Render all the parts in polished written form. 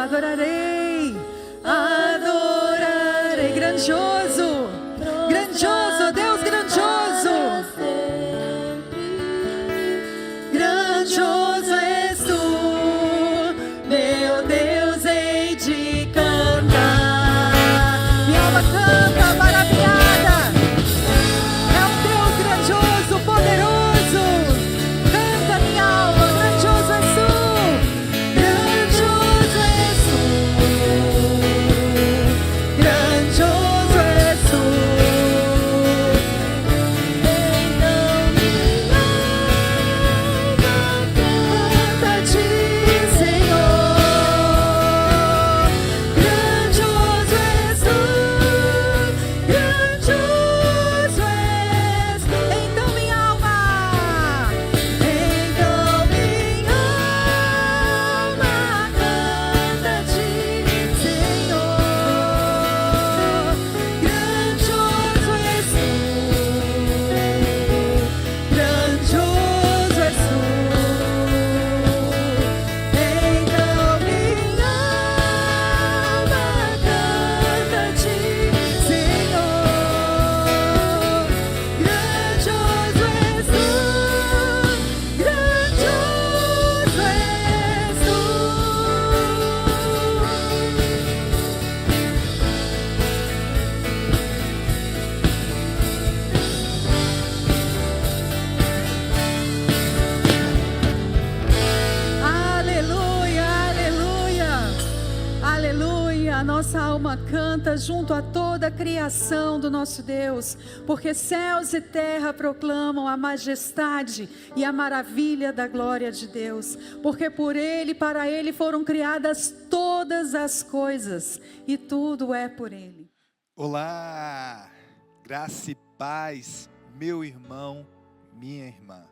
adorarei, adorarei. Grandioso, grandioso, Deus grandioso. Grandioso és tu, meu Deus, hei de cantar. Minha alma canta, maravilhada. É um Deus grandioso, poderoso. Canta, minha alma, grandioso és tu. Grandioso és tu. Grandioso és tu. Então minha alma canta-te, Senhor. Grandioso és tu. Grandioso és tu. Então minha alma canta-te, Senhor. Grandioso és tu. Grandioso és tu. Então minha alma canta-te, Senhor. Grandioso és tu. Grandioso és tu. Aleluia, aleluia, aleluia. A nossa alma canta junto a toda a criação do nosso Deus, porque céus e terra proclamam a majestade e a maravilha da glória de Deus, porque por Ele e para Ele foram criadas todas as coisas, e tudo é por Ele. Olá, graça e paz, meu irmão, minha irmã.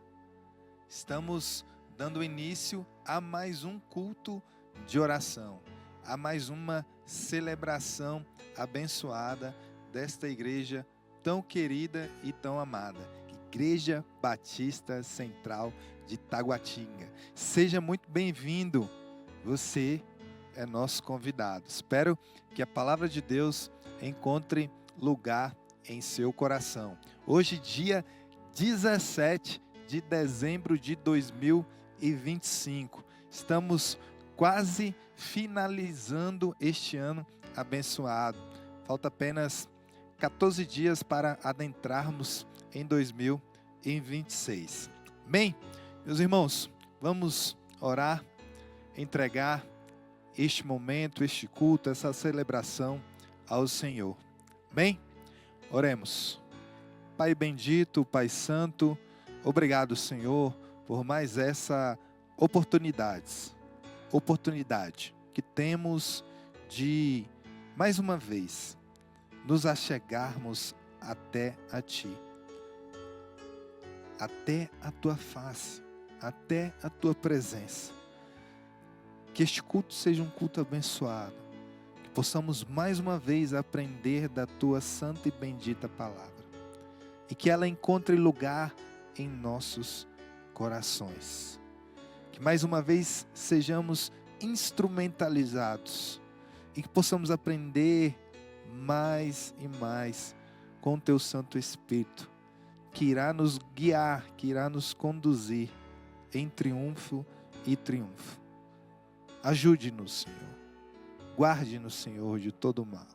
Estamos dando início a mais um culto de oração, a mais uma celebração abençoada desta igreja tão querida e tão amada, Igreja Batista Central de Taguatinga. Seja muito bem-vindo, você é nosso convidado. Espero que a palavra de Deus encontre lugar em seu coração. Hoje, dia 17 de dezembro de 2025. Estamos quase finalizando este ano abençoado. Falta apenas 14 dias para adentrarmos em 2026. Bem, meus irmãos, vamos orar, entregar este momento, este culto, essa celebração ao Senhor. Bem, oremos. Pai bendito, Pai santo, obrigado, Senhor, por mais essa oportunidade que temos de, mais uma vez, nos achegarmos até a Ti, até a Tua face, até a Tua presença. Que este culto seja um culto abençoado, que possamos mais uma vez aprender da Tua santa e bendita palavra, e que ela encontre lugar em nossos corações. Que mais uma vez sejamos instrumentalizados e que possamos aprender mais e mais com o Teu Santo Espírito, que irá nos guiar, que irá nos conduzir em triunfo e triunfo. Ajude-nos, Senhor. Guarde-nos, Senhor, de todo o mal.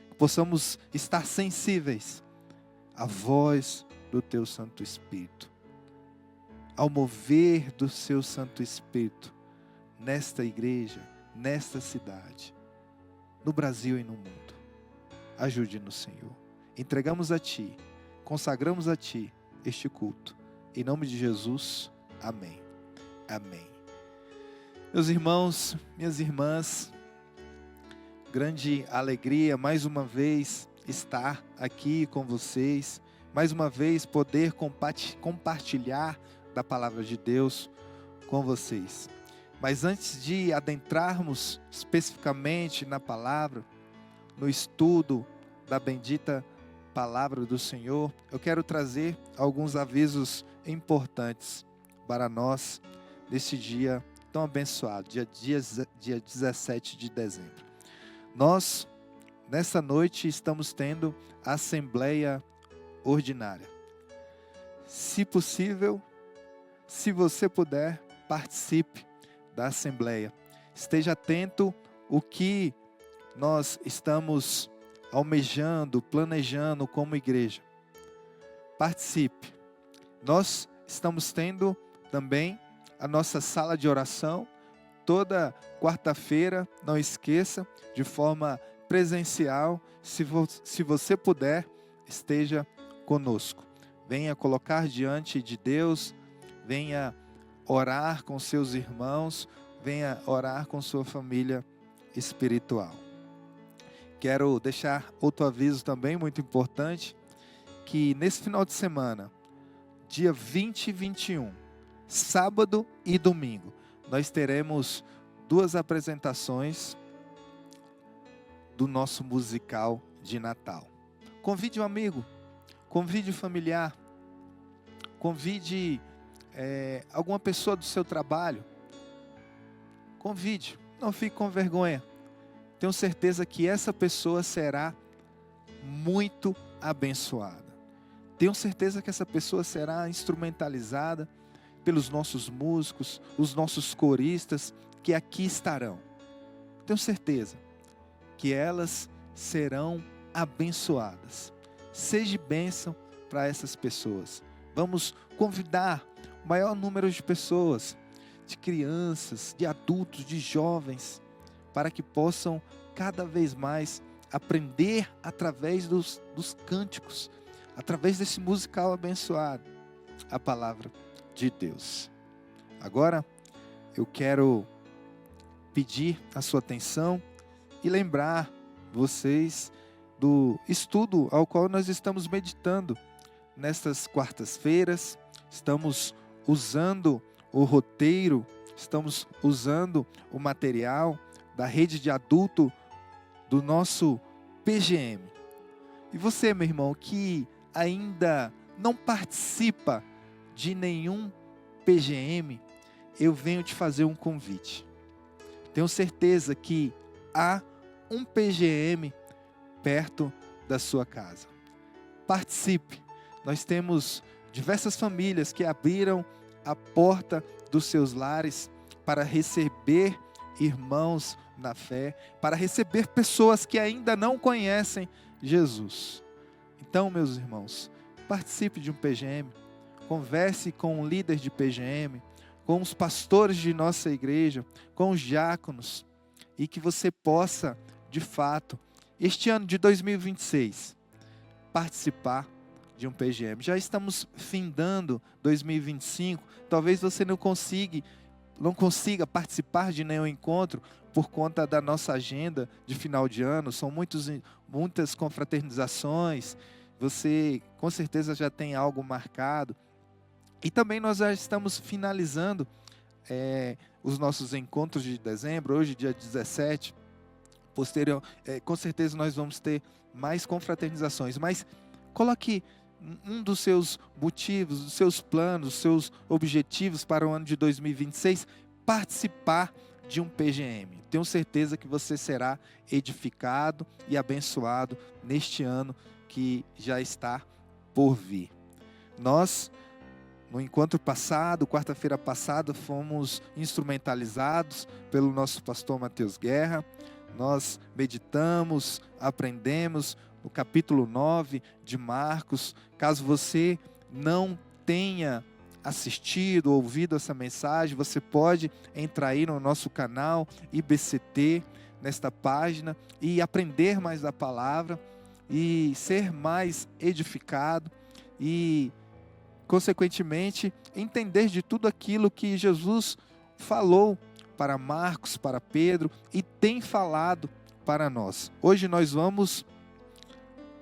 Que possamos estar sensíveis à voz do Teu Santo Espírito, ao mover do Seu Santo Espírito nesta igreja, nesta cidade, no Brasil e no mundo. Ajude-nos, Senhor. Entregamos a Ti, consagramos a Ti este culto. Em nome de Jesus, amém. Amém. Meus irmãos, minhas irmãs, grande alegria mais uma vez estar aqui com vocês, mais uma vez poder compartilhar da palavra de Deus com vocês. Mas antes de adentrarmos especificamente na palavra, no estudo da bendita palavra do Senhor, eu quero trazer alguns avisos importantes para nós nesse dia tão abençoado, dia 17 de dezembro. Nós, nessa noite, estamos tendo a Assembleia Ordinária. Se possível, se você puder, participe da Assembleia. Esteja atento o que nós estamos almejando, planejando como igreja. Participe. Nós estamos tendo também a nossa sala de oração, toda quarta-feira, não esqueça, de forma presencial. Se você puder, esteja conosco. Venha colocar diante de Deus, venha orar com seus irmãos, venha orar com sua família espiritual. Quero deixar outro aviso também muito importante, que nesse final de semana, dia 20 e 21, sábado e domingo, nós teremos 2 apresentações do nosso musical de Natal. Convide um amigo, convide um familiar, convide alguma pessoa do seu trabalho. Convide, não fique com vergonha. Tenho certeza que essa pessoa será muito abençoada. Tenho certeza que essa pessoa será instrumentalizada pelos nossos músicos, os nossos coristas que aqui estarão. Tenho certeza que elas serão abençoadas. Seja bênção para essas pessoas. Vamos convidar o maior número de pessoas, de crianças, de adultos, de jovens, para que possam cada vez mais aprender através dos cânticos, através desse musical abençoado, a palavra de Deus. Agora, eu quero pedir a sua atenção e lembrar vocês do estudo ao qual nós estamos meditando nestas quartas-feiras. Estamos usando o roteiro, estamos usando o material da rede de adulto do nosso PGM. E você, meu irmão, que ainda não participa de nenhum PGM, eu venho te fazer um convite. Tenho certeza que há um PGM perto da sua casa. Participe. Nós temos diversas famílias que abriram a porta dos seus lares para receber irmãos na fé, para receber pessoas que ainda não conhecem Jesus. Então, meus irmãos, participe de um PGM, converse com um líder de PGM, com os pastores de nossa igreja, com os diáconos, e que você possa, de fato, este ano de 2026, participar de um PGM. Já estamos findando 2025, talvez você não consiga participar de nenhum encontro por conta da nossa agenda de final de ano. São muitas confraternizações, você com certeza já tem algo marcado. E também nós já estamos finalizando os nossos encontros de dezembro, hoje dia 17, com certeza nós vamos ter mais confraternizações, mas coloque um dos seus motivos, dos seus planos, dos seus objetivos para o ano de 2026, participar de um PGM. Tenho certeza que você será edificado e abençoado neste ano que já está por vir. Nós, no encontro passado, quarta-feira passada, fomos instrumentalizados pelo nosso pastor Matheus Guerra. Nós meditamos, aprendemos no capítulo 9 de Marcos. Caso você não tenha assistido, ouvido essa mensagem, você pode entrar aí no nosso canal IBCT, nesta página, e aprender mais da palavra, e ser mais edificado, e consequentemente entender de tudo aquilo que Jesus falou para Marcos, para Pedro, e tem falado para nós. Hoje nós vamos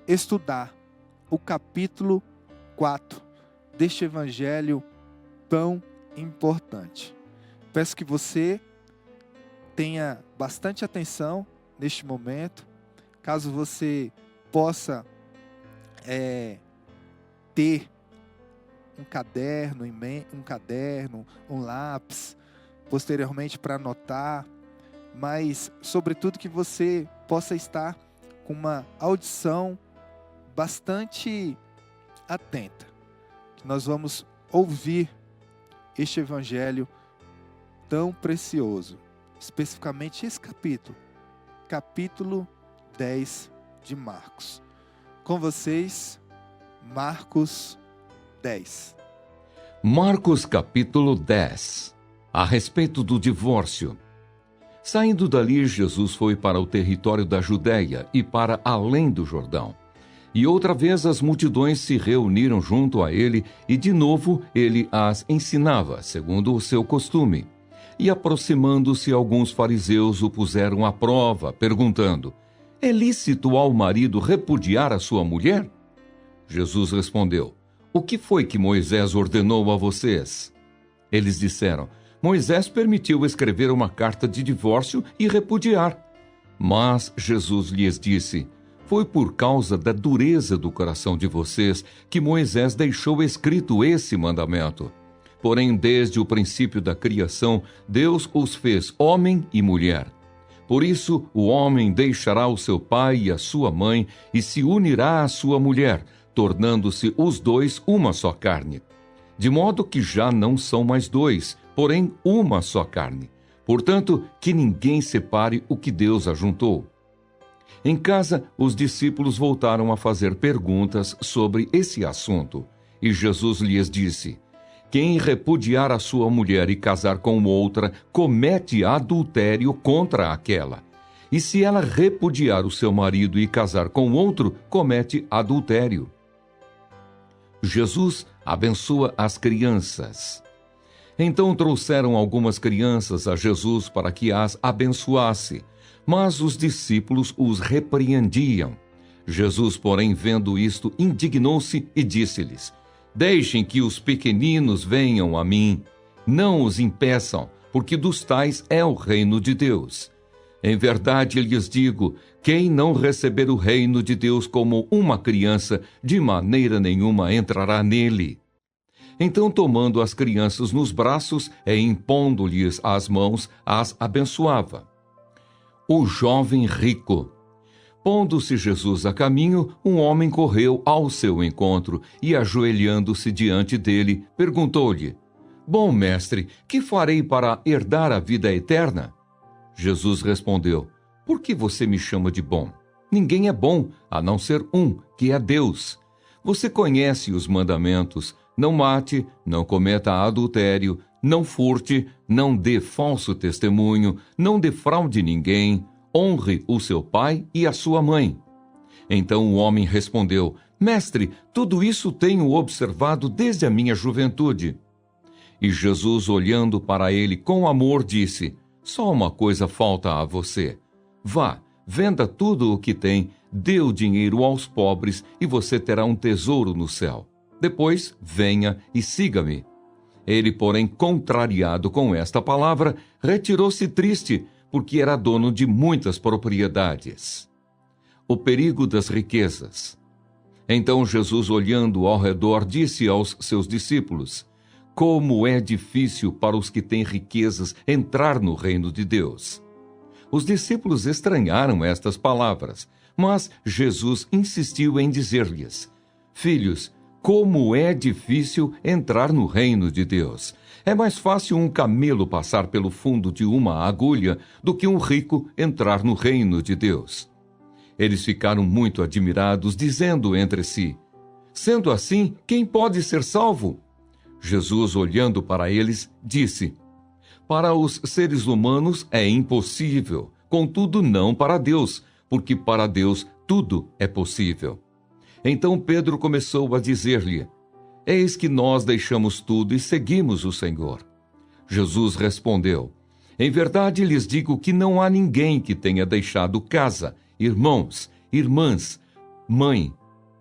estudar o capítulo 4 deste evangelho tão importante. Peço que você tenha bastante atenção neste momento. Caso você possa ter um caderno, um lápis, posteriormente para anotar, mas sobretudo que você possa estar com uma audição bastante atenta. Nós vamos ouvir este evangelho tão precioso, especificamente esse capítulo 10 de Marcos. Com vocês, Marcos 10. Marcos capítulo 10, a respeito do divórcio. Saindo dali, Jesus foi para o território da Judéia e para além do Jordão. E outra vez as multidões se reuniram junto a ele, e de novo ele as ensinava, segundo o seu costume. E aproximando-se, alguns fariseus o puseram à prova, perguntando: é lícito ao marido repudiar a sua mulher? Jesus respondeu: o que foi que Moisés ordenou a vocês? Eles disseram: Moisés permitiu escrever uma carta de divórcio e repudiar. Mas Jesus lhes disse: foi por causa da dureza do coração de vocês que Moisés deixou escrito esse mandamento. Porém, desde o princípio da criação, Deus os fez homem e mulher. Por isso, o homem deixará o seu pai e a sua mãe e se unirá à sua mulher, tornando-se os dois uma só carne. De modo que já não são mais dois, porém uma só carne. Portanto, que ninguém separe o que Deus ajuntou. Em casa, os discípulos voltaram a fazer perguntas sobre esse assunto. E Jesus lhes disse: quem repudiar a sua mulher e casar com outra, comete adultério contra aquela. E se ela repudiar o seu marido e casar com outro, comete adultério. Jesus abençoa as crianças. Então trouxeram algumas crianças a Jesus para que as abençoasse, mas os discípulos os repreendiam. Jesus, porém, vendo isto, indignou-se e disse-lhes: deixem que os pequeninos venham a mim, não os impeçam, porque dos tais é o reino de Deus. Em verdade lhes digo, quem não receber o reino de Deus como uma criança, de maneira nenhuma entrará nele. Então, tomando as crianças nos braços e impondo-lhes as mãos, as abençoava. O jovem rico. Pondo-se Jesus a caminho, um homem correu ao seu encontro e, ajoelhando-se diante dele, perguntou-lhe: bom mestre, que farei para herdar a vida eterna? Jesus respondeu: por que você me chama de bom? Ninguém é bom, a não ser um, que é Deus. Você conhece os mandamentos: não mate, não cometa adultério, não furte, não dê falso testemunho, não defraude ninguém, honre o seu pai e a sua mãe. Então o homem respondeu: mestre, tudo isso tenho observado desde a minha juventude. E Jesus, olhando para ele com amor, disse: só uma coisa falta a você. Vá, venda tudo o que tem, dê o dinheiro aos pobres e você terá um tesouro no céu. Depois, venha e siga-me. Ele, porém, contrariado com esta palavra, retirou-se triste, porque era dono de muitas propriedades. O perigo das riquezas. Então Jesus, olhando ao redor, disse aos seus discípulos: como é difícil para os que têm riquezas entrar no reino de Deus. Os discípulos estranharam estas palavras, mas Jesus insistiu em dizer-lhes: filhos, como é difícil entrar no reino de Deus. É mais fácil um camelo passar pelo fundo de uma agulha do que um rico entrar no reino de Deus. Eles ficaram muito admirados, dizendo entre si: sendo assim, quem pode ser salvo? Jesus, olhando para eles, disse: para os seres humanos é impossível, contudo não para Deus, porque para Deus tudo é possível. Então Pedro começou a dizer-lhe: eis que nós deixamos tudo e seguimos o Senhor. Jesus respondeu: em verdade lhes digo que não há ninguém que tenha deixado casa, irmãos, irmãs, mãe,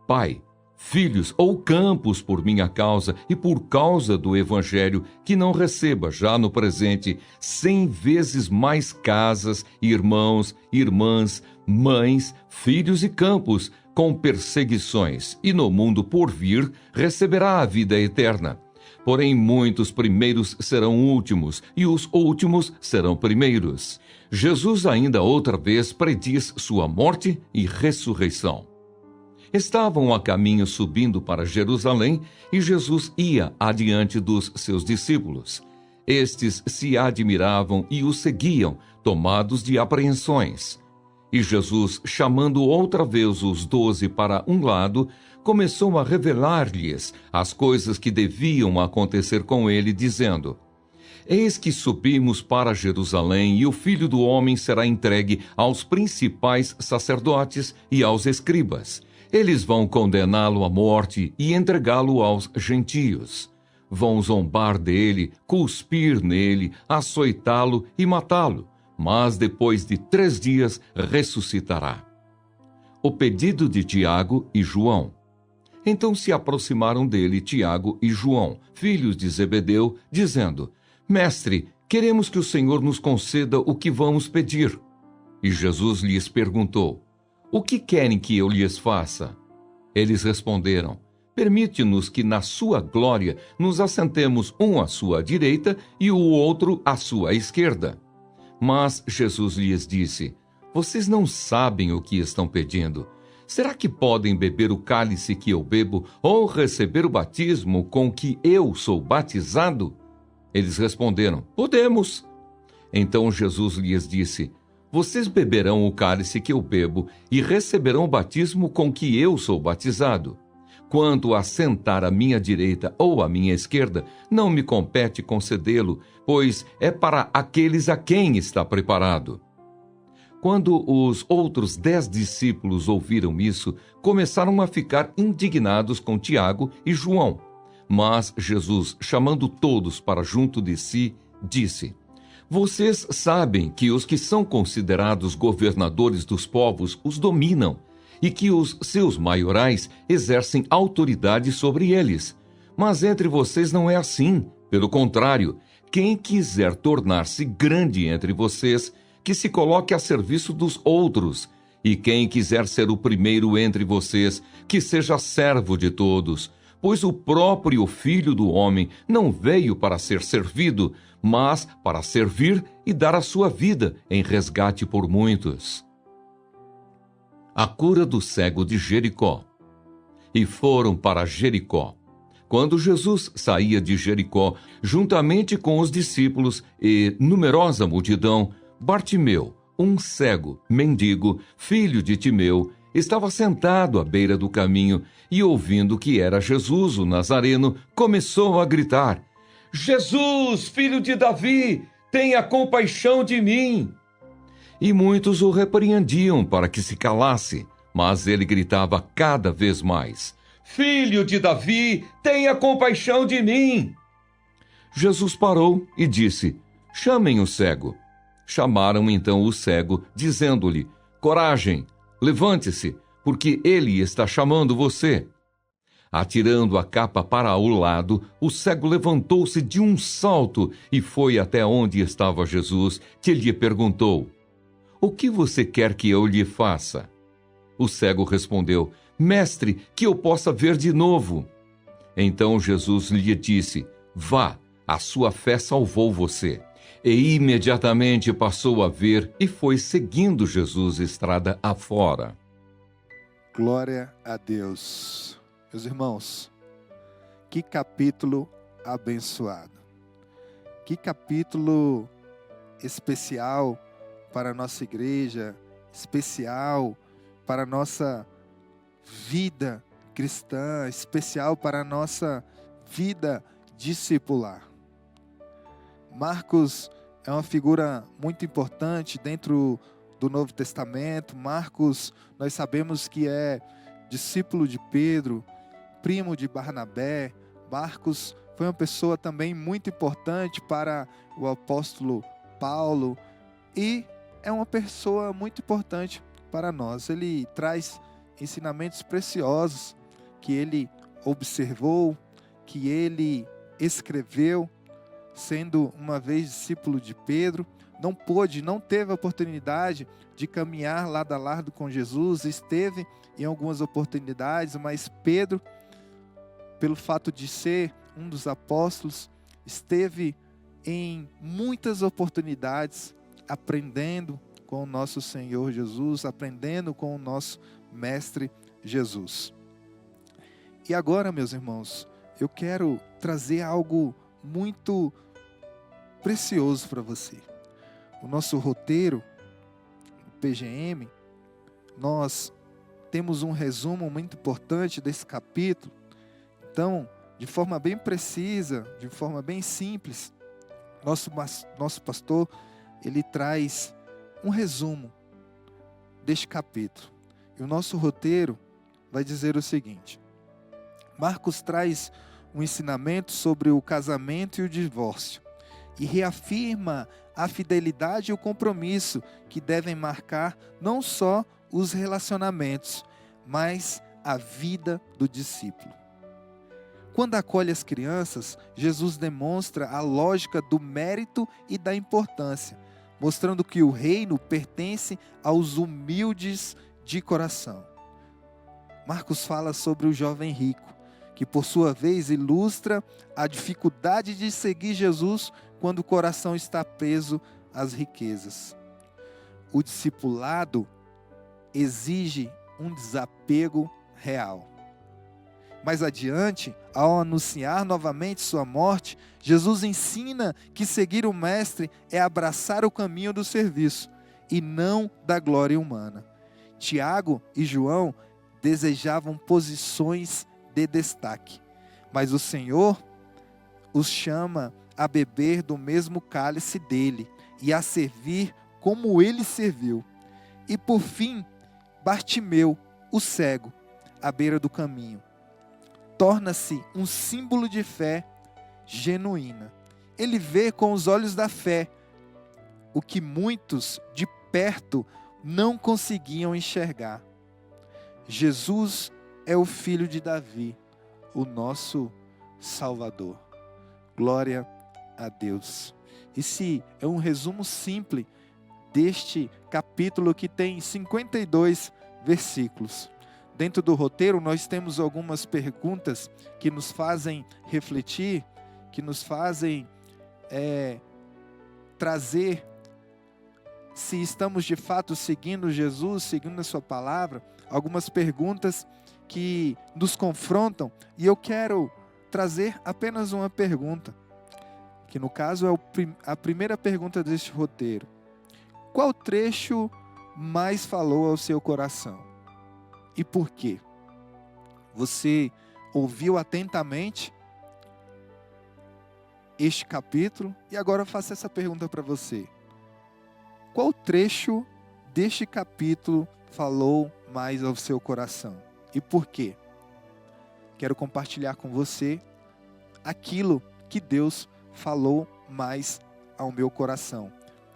pai, filhos ou campos por minha causa e por causa do Evangelho, que não receba já no presente 100 vezes mais casas, irmãos, irmãs, mães, filhos e campos, com perseguições, e no mundo por vir receberá a vida eterna. Porém, muitos primeiros serão últimos, e os últimos serão primeiros. Jesus ainda outra vez prediz sua morte e ressurreição. Estavam a caminho subindo para Jerusalém, e Jesus ia adiante dos seus discípulos. Estes se admiravam e o seguiam, tomados de apreensões. E Jesus, chamando outra vez os 12 para um lado, começou a revelar-lhes as coisas que deviam acontecer com ele, dizendo: Eis que subimos para Jerusalém, e o Filho do Homem será entregue aos principais sacerdotes e aos escribas. Eles vão condená-lo à morte e entregá-lo aos gentios. Vão zombar dele, cuspir nele, açoitá-lo e matá-lo, mas depois de 3 dias ressuscitará. O pedido de Tiago e João. Então se aproximaram dele Tiago e João, filhos de Zebedeu, dizendo: Mestre, queremos que o Senhor nos conceda o que vamos pedir. E Jesus lhes perguntou: O que querem que eu lhes faça? Eles responderam: Permite-nos que na sua glória nos assentemos um à sua direita e o outro à sua esquerda. Mas Jesus lhes disse: Vocês não sabem o que estão pedindo. Será que podem beber o cálice que eu bebo ou receber o batismo com que eu sou batizado? Eles responderam: Podemos. Então Jesus lhes disse: Vocês beberão o cálice que eu bebo e receberão o batismo com que eu sou batizado. Quanto a sentar à minha direita ou à minha esquerda, não me compete concedê-lo, pois é para aqueles a quem está preparado. Quando os outros 10 discípulos ouviram isso, começaram a ficar indignados com Tiago e João. Mas Jesus, chamando todos para junto de si, disse: Vocês sabem que os que são considerados governadores dos povos os dominam, e que os seus maiorais exercem autoridade sobre eles. Mas entre vocês não é assim. Pelo contrário, quem quiser tornar-se grande entre vocês, que se coloque a serviço dos outros. E quem quiser ser o primeiro entre vocês, que seja servo de todos. Pois o próprio Filho do Homem não veio para ser servido, mas para servir e dar a sua vida em resgate por muitos. A cura do cego de Jericó. E foram para Jericó. Quando Jesus saía de Jericó, juntamente com os discípulos e numerosa multidão, Bartimeu, um cego, mendigo, filho de Timeu, estava sentado à beira do caminho e, ouvindo que era Jesus, o Nazareno, começou a gritar: Jesus, filho de Davi, tenha compaixão de mim! E muitos o repreendiam para que se calasse, mas ele gritava cada vez mais: Filho de Davi, tenha compaixão de mim! Jesus parou e disse: Chamem o cego. Chamaram então o cego, dizendo-lhe: Coragem, levante-se, porque ele está chamando você. Atirando a capa para o lado, o cego levantou-se de um salto e foi até onde estava Jesus, que lhe perguntou: O que você quer que eu lhe faça? O cego respondeu: Mestre, que eu possa ver de novo. Então Jesus lhe disse: Vá, a sua fé salvou você. E imediatamente passou a ver e foi seguindo Jesus estrada afora. Glória a Deus. Meus irmãos, que capítulo abençoado. Que capítulo especial para a nossa igreja, especial para a nossa vida cristã, especial para a nossa vida discipular. Marcos é uma figura muito importante dentro do Novo Testamento. Marcos, nós sabemos que é discípulo de Pedro, primo de Barnabé. Marcos foi uma pessoa também muito importante para o apóstolo Paulo e é uma pessoa muito importante para nós. Ele traz ensinamentos preciosos que ele observou, que ele escreveu, sendo uma vez discípulo de Pedro. Não teve a oportunidade de caminhar lado a lado com Jesus, esteve em algumas oportunidades, mas Pedro, pelo fato de ser um dos apóstolos, esteve em muitas oportunidades aprendendo com o nosso Senhor Jesus, aprendendo com o nosso Mestre Jesus. E agora, meus irmãos, eu quero trazer algo muito precioso para você. O nosso roteiro, o PGM, nós temos um resumo muito importante desse capítulo. Então, de forma bem precisa, de forma bem simples, nosso pastor, ele traz um resumo deste capítulo. E o nosso roteiro vai dizer o seguinte: Marcos traz um ensinamento sobre o casamento e o divórcio e reafirma a fidelidade e o compromisso que devem marcar não só os relacionamentos, mas a vida do discípulo. Quando acolhe as crianças, Jesus demonstra a lógica do mérito e da importância, mostrando que o reino pertence aos humildes de coração. Marcos fala sobre o jovem rico, que por sua vez ilustra a dificuldade de seguir Jesus quando o coração está preso às riquezas. O discipulado exige um desapego real. Mais adiante, ao anunciar novamente sua morte, Jesus ensina que seguir o Mestre é abraçar o caminho do serviço e não da glória humana. Tiago e João desejavam posições de destaque, mas o Senhor os chama a beber do mesmo cálice dele e a servir como ele serviu. E por fim, Bartimeu, o cego, à beira do caminho, torna-se um símbolo de fé genuína. Ele vê com os olhos da fé o que muitos de perto não conseguiam enxergar. Jesus é o filho de Davi, o nosso Salvador. Glória a Deus. Esse é um resumo simples deste capítulo que tem 52 versículos. Dentro do roteiro nós temos algumas perguntas que nos fazem refletir, que nos fazem trazer se estamos de fato seguindo Jesus, seguindo a sua palavra, algumas perguntas que nos confrontam, e eu quero trazer apenas uma pergunta, que no caso é a primeira pergunta deste roteiro. Qual trecho mais falou ao seu coração? E por quê? Você ouviu atentamente este capítulo? E agora eu faço essa pergunta para você. Qual trecho deste capítulo falou mais ao seu coração? E por quê? Quero compartilhar com você aquilo que Deus falou mais ao meu coração.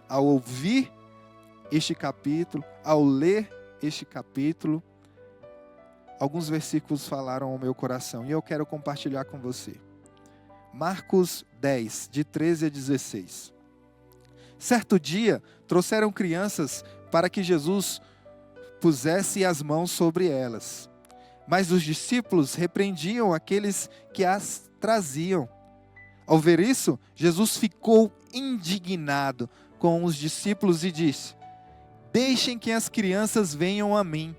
Ao ouvir este capítulo, ao ler este capítulo, alguns versículos falaram ao meu coração e eu quero compartilhar com você. Marcos 10, de 13 a 16. Certo dia, trouxeram crianças para que Jesus pusesse as mãos sobre elas. Mas os discípulos repreendiam aqueles que as traziam. Ao ver isso, Jesus ficou indignado com os discípulos e disse: Deixem que as crianças venham a mim.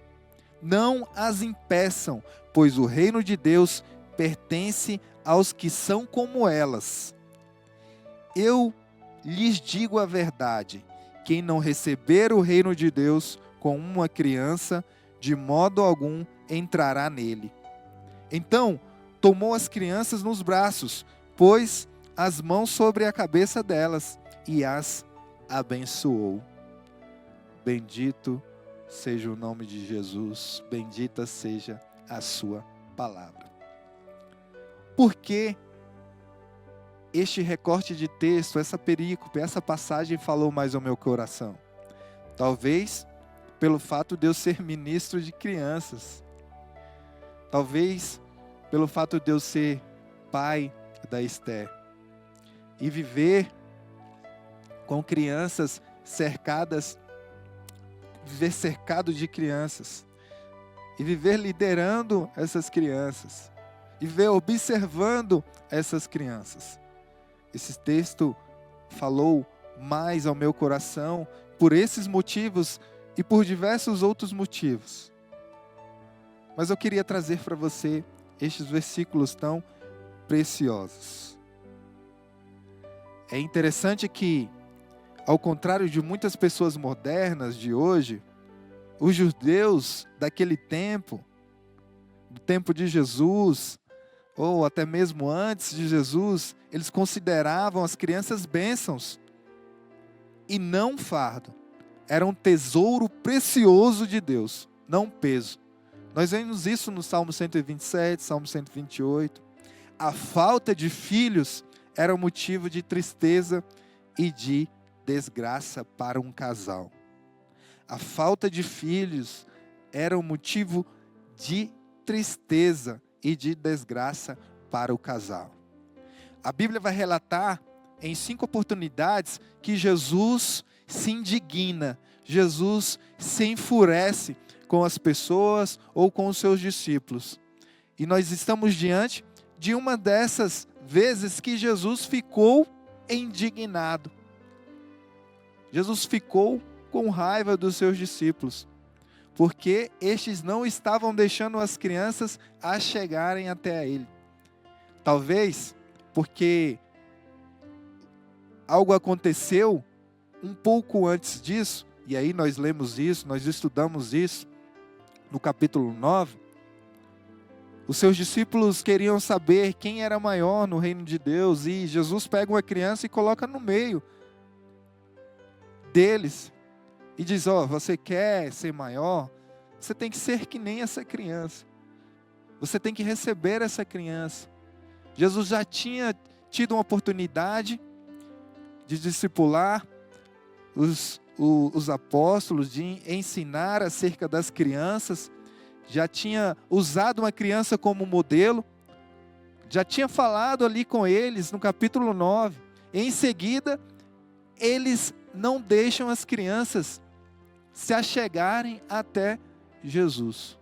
Não as impeçam, pois o reino de Deus pertence aos que são como elas. Eu lhes digo a verdade: quem não receber o reino de Deus com uma criança, de modo algum entrará nele. Então, tomou as crianças nos braços, pôs as mãos sobre a cabeça delas e as abençoou. Bendito seja o nome de Jesus, bendita seja a sua palavra. Por que este recorte de texto, essa perícope, essa passagem falou mais ao meu coração? Talvez pelo fato de eu ser ministro de crianças. Talvez pelo fato de eu ser pai da Esther. E viver com crianças cercadas, viver cercado de crianças. E viver liderando essas crianças. e ver observando essas crianças. Esse texto falou mais ao meu coração por esses motivos e por diversos outros motivos. Mas eu queria trazer para você estes versículos tão preciosos. É interessante que, ao contrário de muitas pessoas modernas de hoje, os judeus daquele tempo, do tempo de Jesus, ou até mesmo antes de Jesus, eles consideravam as crianças bênçãos e não fardo. Era um tesouro precioso de Deus, não peso. Nós vemos isso no Salmo 127, Salmo 128. A falta de filhos era um motivo de tristeza e de desgraça para um casal. A falta de filhos era um motivo de tristeza e de desgraça para o casal. A Bíblia vai relatar em 5 oportunidades que Jesus se indigna, Jesus se enfurece com as pessoas ou com os seus discípulos. E nós estamos diante de uma dessas vezes que Jesus ficou indignado. Jesus ficou com raiva dos seus discípulos, porque estes não estavam deixando as crianças a chegarem até ele. Talvez porque algo aconteceu um pouco antes disso, e aí nós lemos isso, nós estudamos isso no capítulo 9. Os seus discípulos queriam saber quem era maior no reino de Deus, e Jesus pega uma criança e coloca no meio deles, e diz: você quer ser maior? Você tem que ser que nem essa criança. Você tem que receber essa criança. Jesus já tinha tido uma oportunidade de discipular os apóstolos, de ensinar acerca das crianças. Já tinha usado uma criança como modelo. Já tinha falado ali com eles no capítulo 9. Em seguida, eles não deixam as crianças se achegarem até Jesus.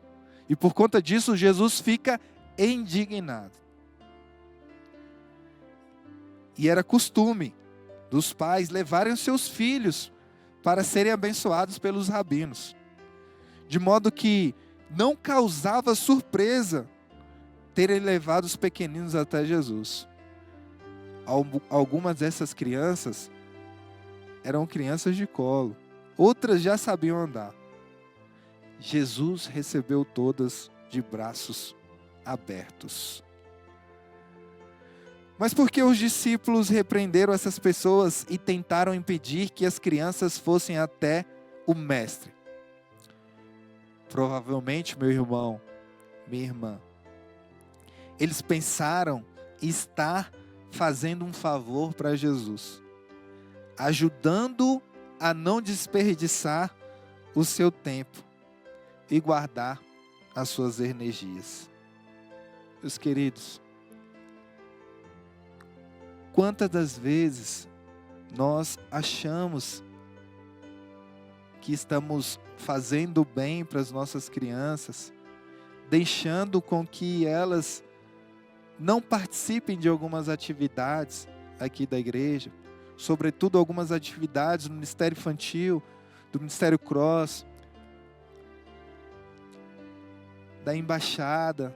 E por conta disso, Jesus fica indignado. E era costume dos pais levarem os seus filhos para serem abençoados pelos rabinos. De modo que não causava surpresa terem levado os pequeninos até Jesus. Algumas dessas crianças eram crianças de colo. Outras já sabiam andar. Jesus recebeu todas de braços abertos. Mas por que os discípulos repreenderam essas pessoas e tentaram impedir que as crianças fossem até o mestre? Provavelmente, meu irmão, minha irmã, eles pensaram estar fazendo um favor para Jesus, ajudando a não desperdiçar o seu tempo e guardar as suas energias. Meus queridos, quantas das vezes nós achamos que estamos fazendo bem para as nossas crianças, deixando com que elas não participem de algumas atividades aqui da igreja, sobretudo algumas atividades do Ministério Infantil, do Ministério Cross, da Embaixada,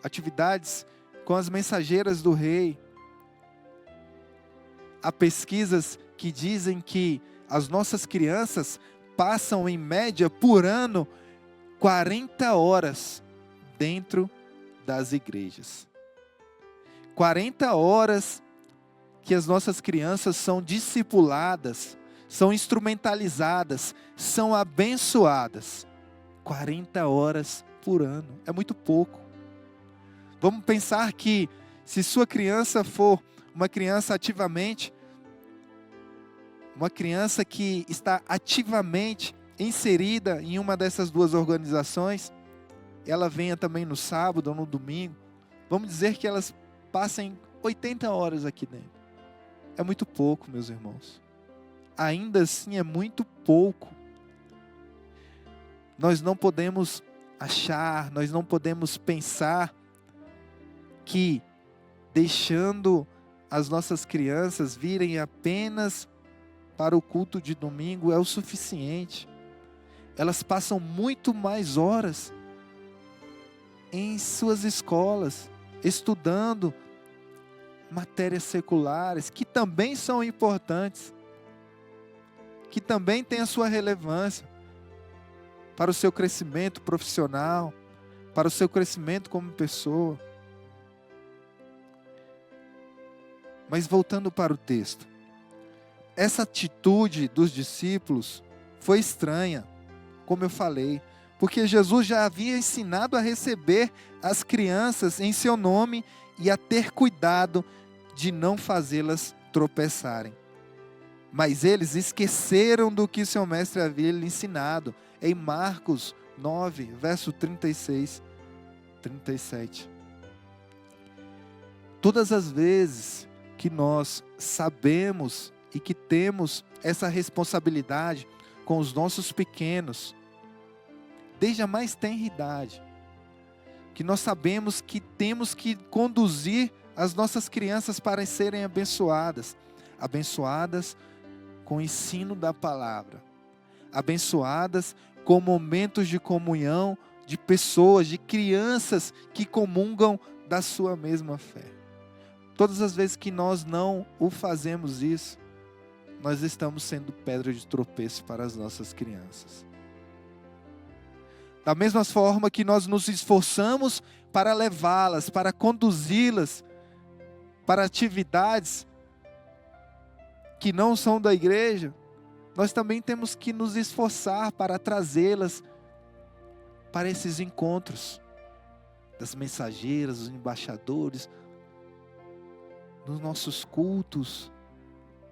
atividades com as mensageiras do Rei. Há pesquisas que dizem que as nossas crianças passam em média por ano 40 horas dentro das igrejas. 40 horas que as nossas crianças são discipuladas, são instrumentalizadas, são abençoadas. 40 horas por ano, é muito pouco. Vamos pensar que se sua criança for uma criança ativamente, uma criança que está ativamente inserida em uma dessas duas organizações, ela venha também no sábado ou no domingo, vamos dizer que elas passem 80 horas aqui dentro. É muito pouco, meus irmãos. Ainda assim é muito pouco. Nós não podemos achar, nós não podemos pensar que deixando as nossas crianças virem apenas para o culto de domingo é o suficiente. Elas passam muito mais horas em suas escolas, estudando matérias seculares, que também são importantes, que também têm a sua relevância para o seu crescimento profissional, para o seu crescimento como pessoa. Mas voltando para o texto, essa atitude dos discípulos foi estranha, como eu falei, porque Jesus já havia ensinado a receber as crianças em seu nome e a ter cuidado de não fazê-las tropeçarem. Mas eles esqueceram do que seu mestre havia lhe ensinado, em Marcos 9, verso 36, 37. Todas as vezes que nós sabemos e que temos essa responsabilidade com os nossos pequenos, desde a mais tenra idade, que nós sabemos que temos que conduzir as nossas crianças para serem abençoadas com o ensino da palavra, abençoadas com momentos de comunhão de pessoas, de crianças que comungam da sua mesma fé. Todas as vezes que nós não o fazemos isso, nós estamos sendo pedra de tropeço para as nossas crianças. Da mesma forma que nós nos esforçamos para levá-las, para conduzi-las para atividades que não são da igreja, nós também temos que nos esforçar para trazê-las para esses encontros das mensageiras, dos embaixadores, nos nossos cultos,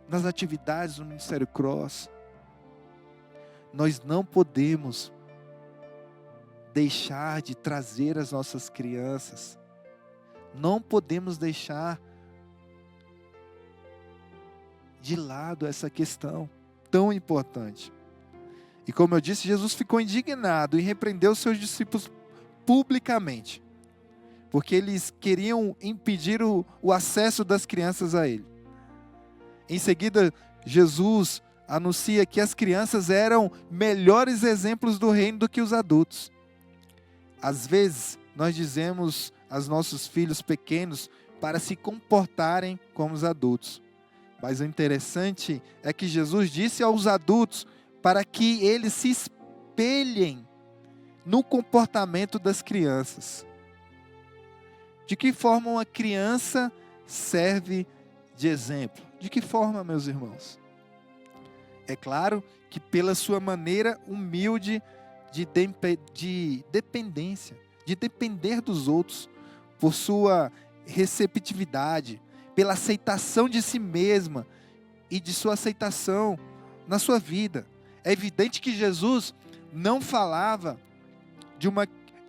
nas atividades do Ministério Cross. Nós não podemos deixar de trazer as nossas crianças, não podemos deixar de lado essa questão tão importante. E como eu disse, Jesus ficou indignado e repreendeu seus discípulos publicamente, porque eles queriam impedir o acesso das crianças a ele. Em seguida, Jesus anuncia que as crianças eram melhores exemplos do reino do que os adultos. Às vezes, nós dizemos aos nossos filhos pequenos para se comportarem como os adultos. Mas o interessante é que Jesus disse aos adultos para que eles se espelhem no comportamento das crianças. De que forma uma criança serve de exemplo? De que forma, meus irmãos? É claro que pela sua maneira humilde de dependência, de depender dos outros, por sua receptividade, pela aceitação de si mesma e de sua aceitação na sua vida. É evidente que Jesus não falava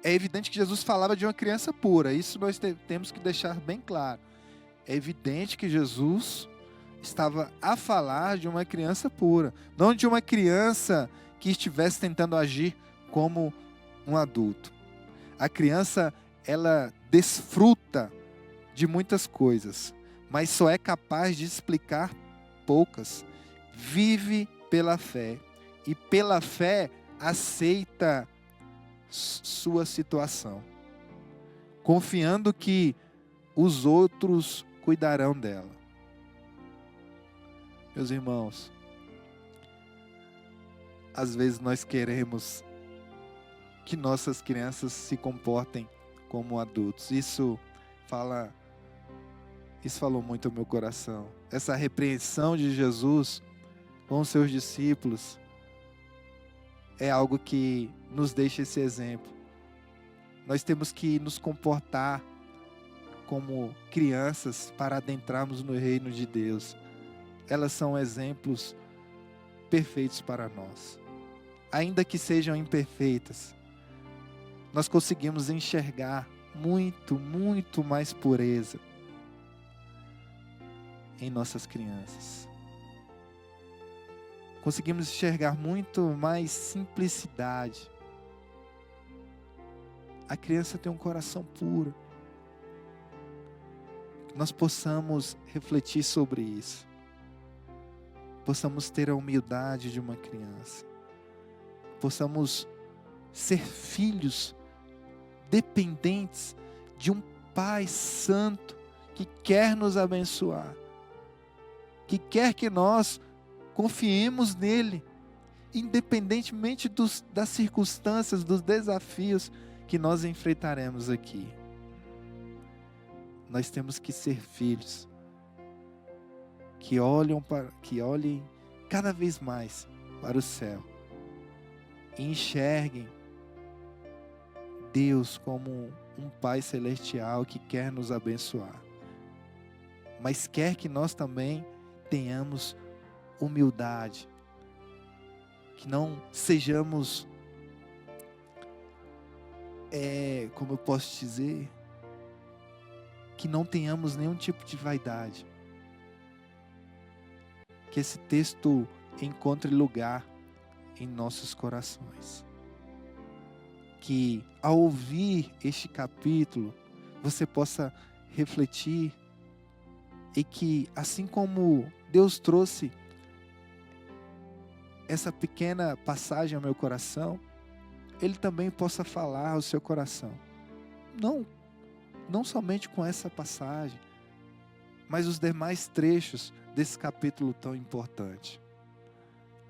é evidente que Jesus falava de uma criança pura. Isso nós temos que deixar bem claro. É evidente que Jesus estava a falar de uma criança pura, não de uma criança que estivesse tentando agir como um adulto. A criança, ela desfruta de muitas coisas, mas só é capaz de explicar poucas. Vive pela fé e pela fé aceita sua situação, confiando que os outros cuidarão dela. Meus irmãos, às vezes nós queremos que nossas crianças se comportem como adultos. Isso falou muito ao meu coração. Essa repreensão de Jesus com os seus discípulos é algo que nos deixa esse exemplo. Nós temos que nos comportar como crianças para adentrarmos no reino de Deus. Elas são exemplos perfeitos para nós. Ainda que sejam imperfeitas, nós conseguimos enxergar muito, muito mais pureza em nossas crianças. Conseguimos enxergar muito mais simplicidade. A criança tem um coração puro. nós possamos refletir sobre isso. Possamos ter a humildade de uma criança. Possamos ser filhos dependentes de um Pai Santo que quer nos abençoar, que quer que nós confiemos nele, independentemente das circunstâncias, dos desafios que nós enfrentaremos aqui. Nós temos que ser filhos que olhem cada vez mais para o céu e enxerguem Deus como um Pai celestial que quer nos abençoar, mas quer que nós também tenhamos humildade, que não sejamos, como eu posso dizer, que não tenhamos nenhum tipo de vaidade. Que esse texto encontre lugar em nossos corações. Que ao ouvir este capítulo, você possa refletir e que, assim como Deus trouxe essa pequena passagem ao meu coração, Ele também possa falar ao seu coração. Não somente com essa passagem, mas os demais trechos desse capítulo tão importante.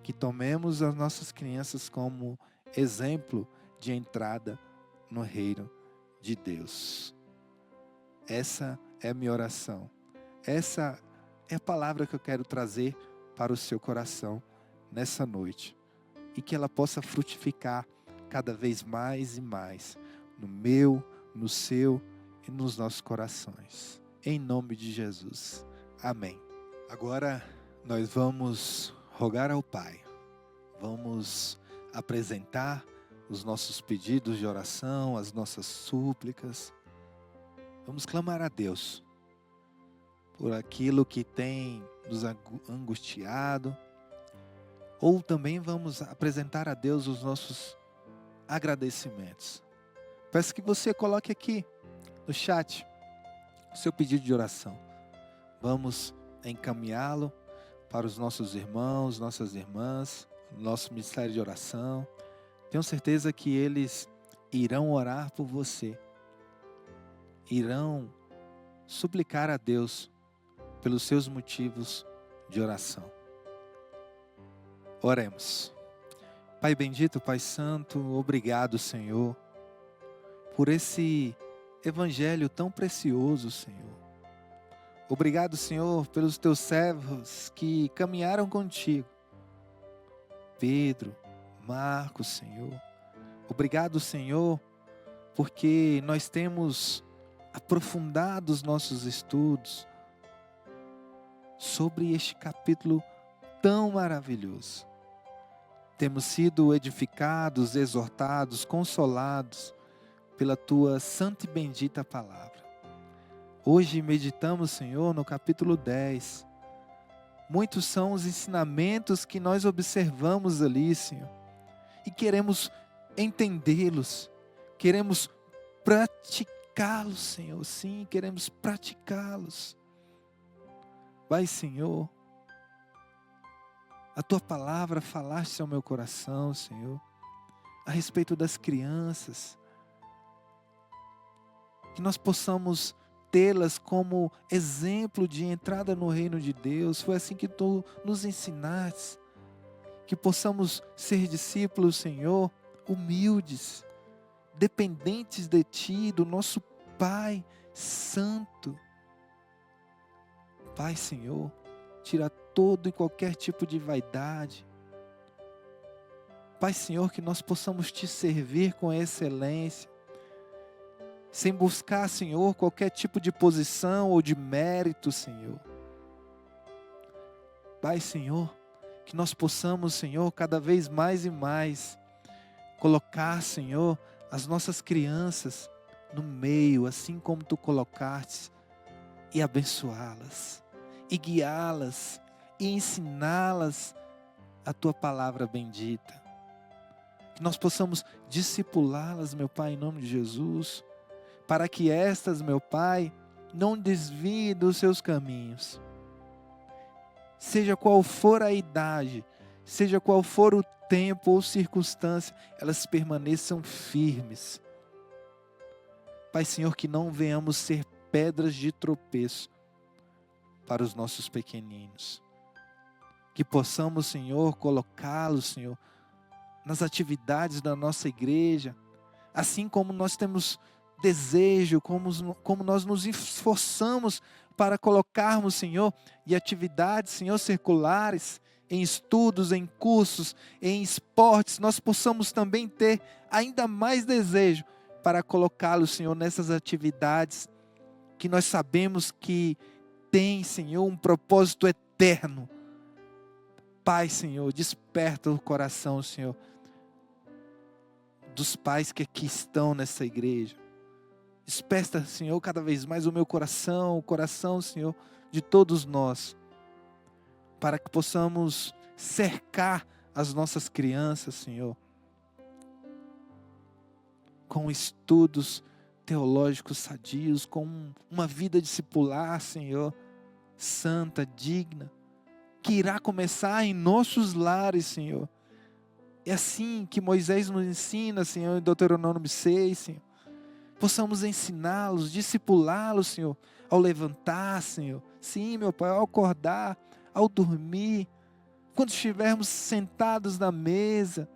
Que tomemos as nossas crianças como exemplo de entrada no reino de Deus. Essa é a minha oração. Essa é a palavra que eu quero trazer para o seu coração nessa noite. E que ela possa frutificar cada vez mais e mais no meu, no seu e nos nossos corações. Em nome de Jesus. Amém. Agora nós vamos rogar ao Pai. Vamos apresentar os nossos pedidos de oração, as nossas súplicas. Vamos clamar a Deus por aquilo que tem nos angustiado. Ou também vamos apresentar a Deus os nossos agradecimentos. Peço que você coloque aqui no chat o seu pedido de oração. Vamos encaminhá-lo para os nossos irmãos, nossas irmãs, nosso ministério de oração. Tenho certeza que eles irão orar por você. Irão suplicar a Deus pelos seus motivos de oração. Oremos. Pai bendito, Pai santo, obrigado, Senhor, por esse evangelho tão precioso, Senhor. Obrigado, Senhor, pelos teus servos que caminharam contigo. Pedro, Marcos, Senhor. Obrigado, Senhor, porque nós temos aprofundado os nossos estudos sobre este capítulo tão maravilhoso. Temos sido edificados, exortados, consolados pela tua santa e bendita palavra. Hoje meditamos, Senhor, no capítulo 10. Muitos são os ensinamentos que nós observamos ali, Senhor. E queremos entendê-los. Queremos praticá-los, Senhor. Sim, queremos praticá-los. Vai, Senhor. A tua palavra falaste ao meu coração, Senhor, a respeito das crianças. Que nós possamos tê-las como exemplo de entrada no reino de Deus. Foi assim que tu nos ensinaste. Que possamos ser discípulos, Senhor, humildes, dependentes de Ti, do nosso Pai Santo. Pai, Senhor, tira todo e qualquer tipo de vaidade. Pai, Senhor, que nós possamos Te servir com excelência, sem buscar, Senhor, qualquer tipo de posição ou de mérito, Senhor. Pai, Senhor, que nós possamos, Senhor, cada vez mais e mais, colocar, Senhor, as nossas crianças no meio, assim como Tu colocaste, e abençoá-las, e guiá-las, e ensiná-las a Tua palavra bendita. Que nós possamos discipulá-las, meu Pai, em nome de Jesus, para que estas, meu Pai, não desvie dos seus caminhos. Seja qual for a idade, seja qual for o tempo ou circunstância, elas permaneçam firmes. Pai, Senhor, que não venhamos ser pedras de tropeço para os nossos pequeninos. Que possamos, Senhor, colocá-los, Senhor, nas atividades da nossa igreja, assim como nós temos desejo, como nós nos esforçamos para colocarmos, Senhor, em atividades, Senhor, circulares, em estudos, em cursos, em esportes, nós possamos também ter ainda mais desejo para colocá-los, Senhor, nessas atividades que nós sabemos que tem, Senhor, um propósito eterno. Pai, Senhor, desperta o coração, Senhor, dos pais que aqui estão nessa igreja. Desperta, Senhor, cada vez mais o meu coração, o coração, Senhor, de todos nós, para que possamos cercar as nossas crianças, Senhor, com estudos teológicos sadios, com uma vida discipular, Senhor, santa, digna, que irá começar em nossos lares, Senhor. É assim que Moisés nos ensina, Senhor, em Deuteronômio 6, Senhor. Possamos ensiná-los, discipulá-los, Senhor, ao levantar, Senhor. Sim, meu Pai, ao acordar, ao dormir, quando estivermos sentados na mesa,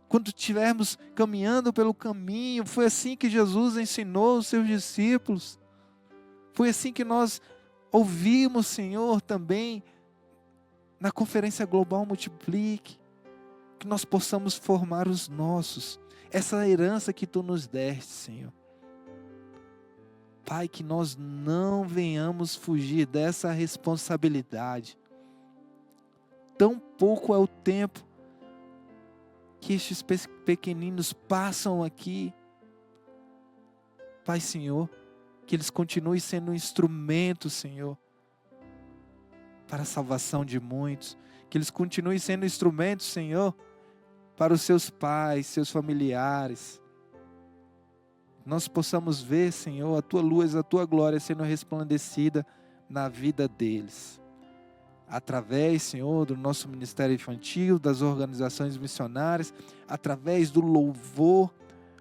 quando estivermos caminhando pelo caminho. Foi assim que Jesus ensinou os seus discípulos. Foi assim que nós ouvimos, Senhor, também na Conferência Global Multiplique. Que nós possamos formar os nossos, essa herança que Tu nos deste, Senhor. Pai, que nós não venhamos fugir dessa responsabilidade. Tão pouco é o tempo que estes pequeninos passam aqui. Pai, Senhor, que eles continuem sendo um instrumento, Senhor, para a salvação de muitos. Que eles continuem sendo instrumentos, Senhor, para os seus pais, seus familiares. Nós possamos ver, Senhor, a Tua luz, a Tua glória sendo resplandecida na vida deles. Através, Senhor, do nosso ministério infantil, das organizações missionárias, através do louvor,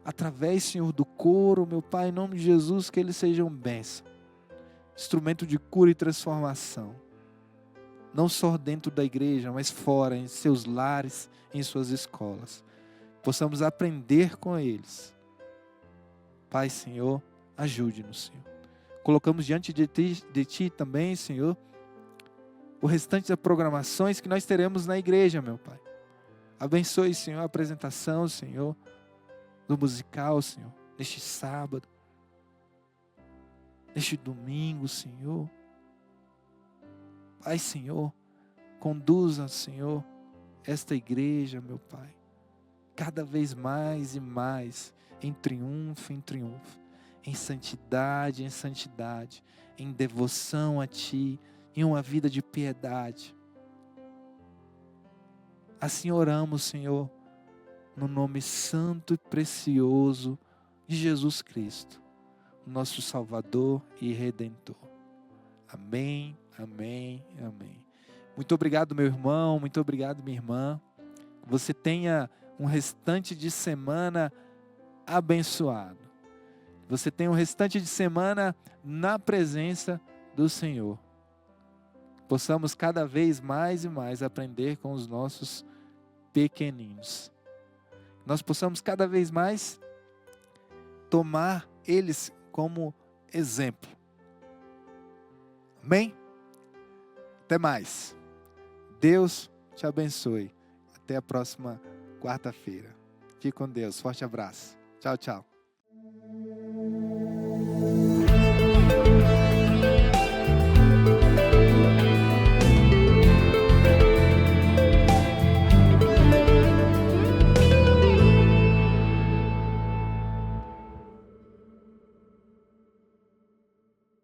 através, Senhor, do coro, meu Pai, em nome de Jesus, que eles sejam bênção, instrumento de cura e transformação. Não só dentro da igreja, mas fora, em seus lares, em suas escolas. Possamos aprender com eles. Pai, Senhor, ajude-nos, Senhor. Colocamos diante de Ti também, Senhor, o restante das programações que nós teremos na igreja, meu Pai. Abençoe, Senhor, a apresentação, Senhor, do musical, Senhor, neste sábado, neste domingo, Senhor. Pai, Senhor, conduza, Senhor, esta igreja, meu Pai, cada vez mais e mais, em triunfo, em santidade, em devoção a Ti, em uma vida de piedade. Assim oramos, Senhor, no nome santo e precioso de Jesus Cristo, nosso Salvador e Redentor. Amém. Amém, amém. Muito obrigado, meu irmão, muito obrigado, minha irmã. Você tenha um restante de semana abençoado. Você tenha um restante de semana na presença do Senhor. Possamos cada vez mais e mais aprender com os nossos pequeninos. Nós possamos cada vez mais tomar eles como exemplo. Amém? Até mais. Deus te abençoe. Até a próxima quarta-feira. Fique com Deus. Forte abraço. Tchau, tchau.